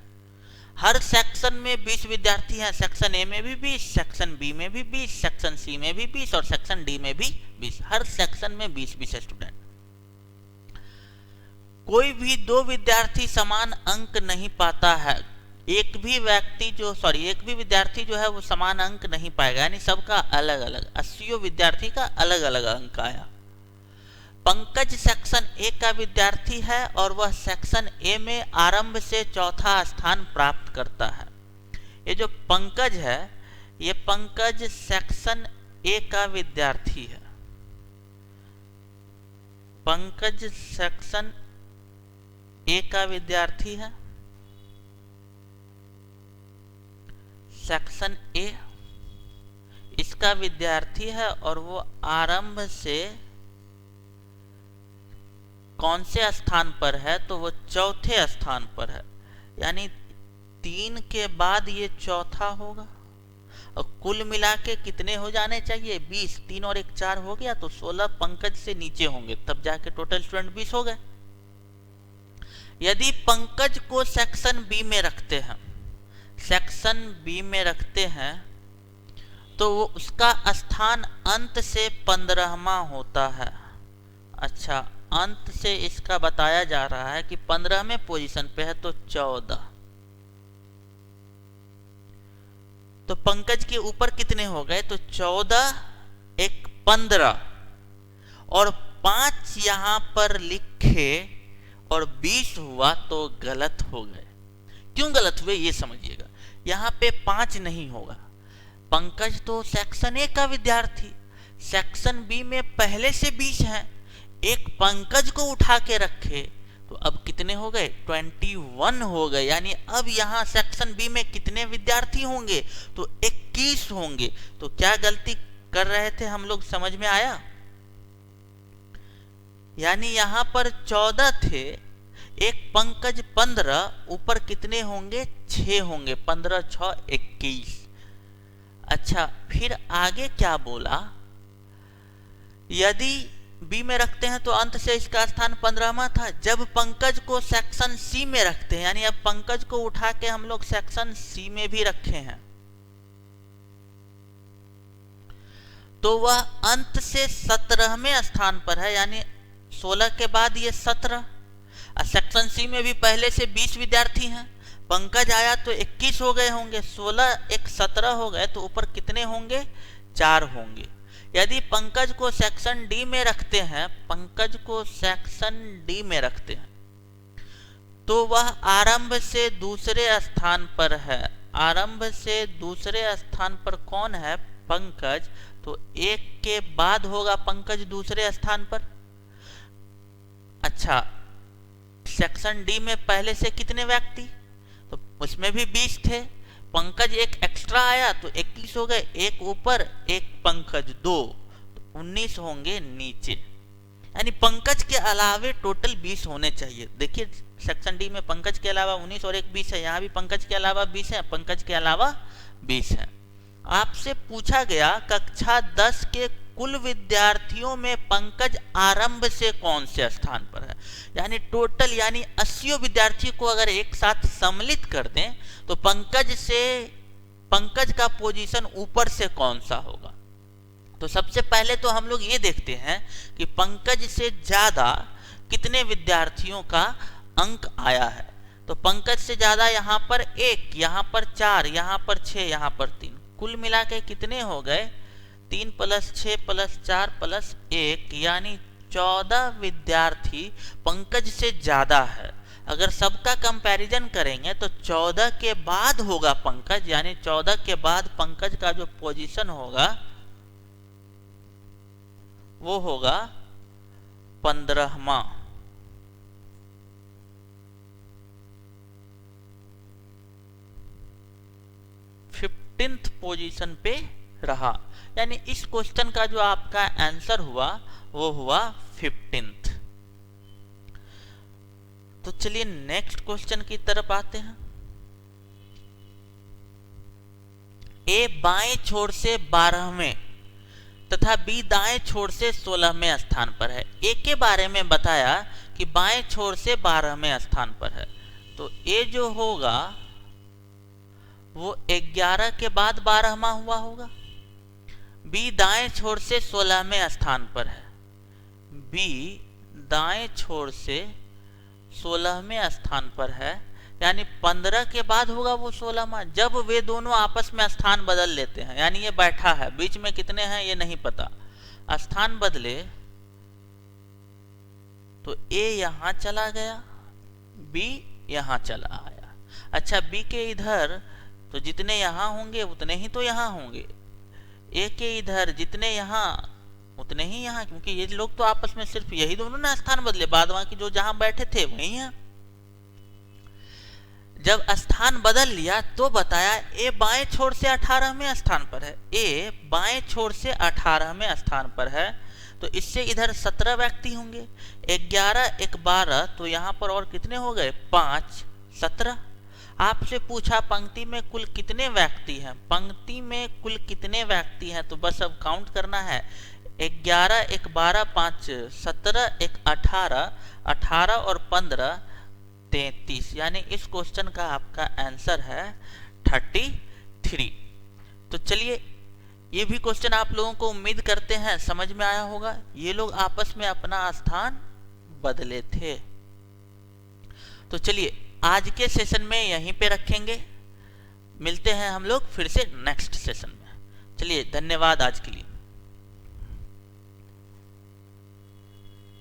हर सेक्शन में 20 विद्यार्थी हैं, सेक्शन ए में भी 20, सेक्शन बी में भी 20, सेक्शन सी में भी 20 और सेक्शन डी में भी 20। हर सेक्शन में 20-20 स्टूडेंट। कोई भी 2 विद्यार्थी समान अंक नहीं पाता है। एक भी विद्यार्थी जो है वो समान अंक नहीं पाएगा, यानी सबका अलग अलग। 80 विद्यार्थी का अलग अलग अंक आया। पंकज सेक्शन ए का विद्यार्थी है और वह सेक्शन ए में आरंभ से चौथा स्थान प्राप्त करता है। ये जो पंकज है, ये पंकज सेक्शन ए का विद्यार्थी है। पंकज सेक्शन ए का विद्यार्थी है। सेक्शन ए इसका विद्यार्थी है और वो आरंभ से कौन से स्थान पर है, तो वो चौथे स्थान पर है। यानी 3 के बाद ये चौथा होगा। और कुल मिला के कितने हो जाने चाहिए? 20। 3 और 1 4 हो गया, तो 16 पंकज से नीचे होंगे, तब जाके टोटल स्टूडेंट 20 हो गए। यदि पंकज को सेक्शन बी में रखते हैं, सेक्शन बी में रखते हैं, तो वो उसका स्थान अंत से 15वां होता है। अच्छा, अंत से इसका बताया जा रहा है कि 15वें पोजीशन पे है, तो 14। तो पंकज के ऊपर कितने हो गए? तो 14 1 15 और 5 यहां पर लिखे और 20 हुआ, तो गलत हो गए। क्यों गलत हुए ये समझिएगा। यहां पे 5 नहीं होगा। पंकज तो सेक्शन ए का विद्यार्थी, सेक्शन बी में पहले से 20 हैं। एक पंकज को उठा के रखे तो अब कितने हो गए? 21 हो गए। यानी अब यहाँ सेक्शन बी में कितने विद्यार्थी होंगे? तो 21 होंगे। तो क्या गलती कर रहे थे हम लोग, समझ में आया? यानी यहाँ पर 14 थे, एक पंकज 15, ऊपर कितने होंगे? 6 होंगे। 15 6 21। अच्छा, फिर आगे क्या बोला? यदि बी में रखते हैं तो अंत से इसका स्थान 15वां था। जब पंकज को सेक्शन सी में रखते हैं, यानी अब पंकज को उठा के हम लोग सेक्शन सी में भी रखे हैं, तो वह अंत से 17वें स्थान पर है। यानी 16 के बाद ये 17। सेक्शन सी में भी पहले से 20 विद्यार्थी हैं। पंकज आया तो 21 हो गए होंगे। 16 1 17 हो गए, तो ऊपर कितने होंगे? 4 होंगे। यदि पंकज को सेक्शन डी में रखते हैं, पंकज को सेक्शन डी में रखते हैं, तो वह आरंभ से दूसरे स्थान पर है। आरंभ से दूसरे स्थान पर कौन है? पंकज। तो 1 के बाद होगा पंकज दूसरे स्थान पर। अच्छा, सेक्शन डी में पहले से कितने व्यक्ति? तो उसमें भी 20 थे। पंकज एक एक्स्ट्रा आया तो 21 हो गए। एक ऊपर एक पंकज 2, तो 19 होंगे नीचे। यानी पंकज के अलावे टोटल 20 होने चाहिए। देखिए सेक्शन डी में पंकज के अलावा 19 और एक 20 है। यहाँ भी पंकज के अलावा 20 है, पंकज के अलावा 20 है। आपसे पूछा गया कक्षा 10 के कुल विद्यार्थियों में पंकज आरंभ से कौन से स्थान पर है। यानी टोटल, यानी 80 विद्यार्थी को अगर एक साथ सम्मिलित कर दें तो पंकज का पोजीशन ऊपर से कौन सा होगा। तो सबसे पहले तो हम लोग ये देखते हैं कि पंकज से ज्यादा कितने विद्यार्थियों का अंक आया है। तो पंकज से ज्यादा यहाँ पर 1, यहाँ पर 4, यहाँ पर 6, यहाँ पर 3, कुल मिला के कितने हो गए? 3 + 6 + 4 + 1, यानी 14 विद्यार्थी पंकज से ज्यादा है। अगर सबका कंपैरिजन करेंगे तो 14 के बाद होगा पंकज, यानी 14 के बाद पंकज का जो पोजीशन होगा वो होगा 15वां। पोजीशन पे रहा। यानी इस क्वेश्चन का जो आपका आंसर हुआ वो हुआ 15th। तो चलिए नेक्स्ट क्वेश्चन की तरफ आते हैं। ए बाएं छोर से 12वें तथा बी दाएं छोर से 16वें स्थान पर है। ए के बारे में बताया कि बाएं छोर से 12वें स्थान पर है, तो ए जो होगा वो 11 के बाद 12वां हुआ होगा। बी दाएं छोर से 16वें स्थान पर है। बी दाएं छोर से 16वें स्थान पर है, यानी 15 के बाद होगा वो 16वां, जब वे दोनों आपस में स्थान बदल लेते हैं। यानी ये बैठा है, बीच में कितने हैं ये नहीं पता, स्थान बदले तो A यहाँ चला गया, B यहाँ चला आया। अच्छा, B के इधर तो जितने यहाँ होंगे उतने ही तो यहाँ होंगे, A के इधर जितने यहाँ उतने ही यहाँ, क्योंकि ये लोग तो आपस में सिर्फ यही दोनों ना स्थान बदले, बाद बाकी जो जहां बैठे थे वही हैं। जब स्थान बदल लिया तो बताया ए बाएं छोर से 18वें स्थान पर है, ए बाएं छोर से 18वें स्थान पर है, तो इससे इधर 17 व्यक्ति होंगे, 11 1 12, तो यहाँ पर और कितने हो गए, 5 17। आपसे पूछा पंक्ति में कुल कितने व्यक्ति हैं, पंक्ति में कुल कितने व्यक्ति हैं, तो बस अब काउंट करना है, 11 1 12 5 17 1 18, 18 और 15 33, यानी इस क्वेश्चन का आपका आंसर है 33। तो चलिए, ये भी क्वेश्चन आप लोगों को उम्मीद करते हैं समझ में आया होगा। ये लोग आपस में अपना स्थान बदले थे। तो चलिए, आज के सेशन में यहीं पे रखेंगे, मिलते हैं हम लोग फिर से नेक्स्ट सेशन में। चलिए, धन्यवाद आज के लिए।